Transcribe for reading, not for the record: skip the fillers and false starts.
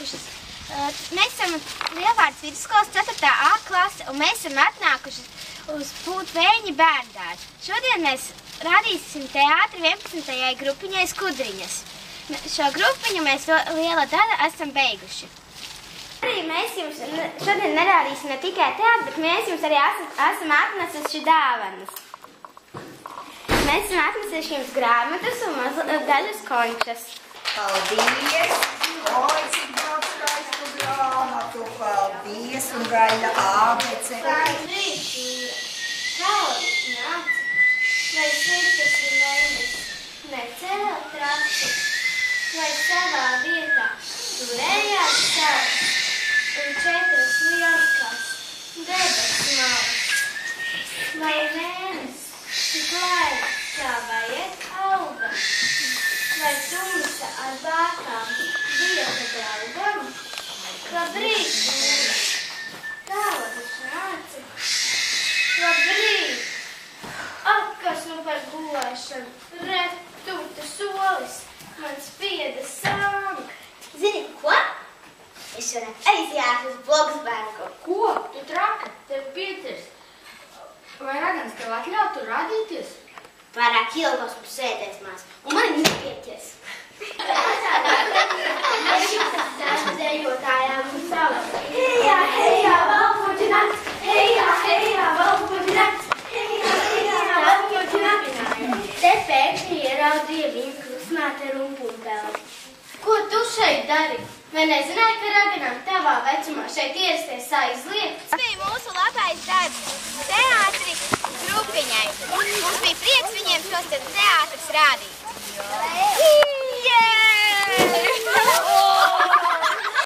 atnākušas. Mēs esam Lielvārdas vidusskolas 4. A klase, un mēs esam atnākušas uz Pūtvēņa bērndārzu. Šodien mēs rādīsim teātri 11. grupiņai Skudriņas. Šo grupiņu mēs liela daļa esam beiguši. Arī mēs jums šodien nerādīsim ne tikai teātri, bet mēs jums arī esam atnesuši dāvanas. Mēs esam atnesuši jums grāmatas un daļas končas. Paldies! Oi, cik daudz skaistu grāmatu! Paldies! Un gaida ābece! Kaulis nāca, vai sirds ir neimis, necēla traktu, vai savā vietā turējās savs, un 4 lielkas, debes malas, vai mēnes, tik laika, kā vajag auga, vai tumsa ar bākām, dieva draugam, labrīt, kaulis nāca. Labrīt! Ak, kas nu par gulēšanu! Retūta solis! Man spieda sāma! Zini, ko? Es varētu aiziet uz Bloksbergu. Ko? Tu traka? Tev pietirs. Vai ragans tev atļautu rādīties? Pārāk ilgos mums sēdēs mās, un man nepieties. Dejotājām un salas. Hejā, hejā, valpuķi nakts! Hejā, hejā, valpuķi nakts! Hejā, hejā, valpuķi nakts! Te pēkšņi ieraudzīja viņu krusmāte rumpumpeli. Ko tu šeit dari? Vai nezināji, ka raganām tavā vecumā šeit ierasties aizliegts? Tas bija mūsu labais darbs – teātri grupiņai. Mums bija prieks viņiem šos teātris rādīt.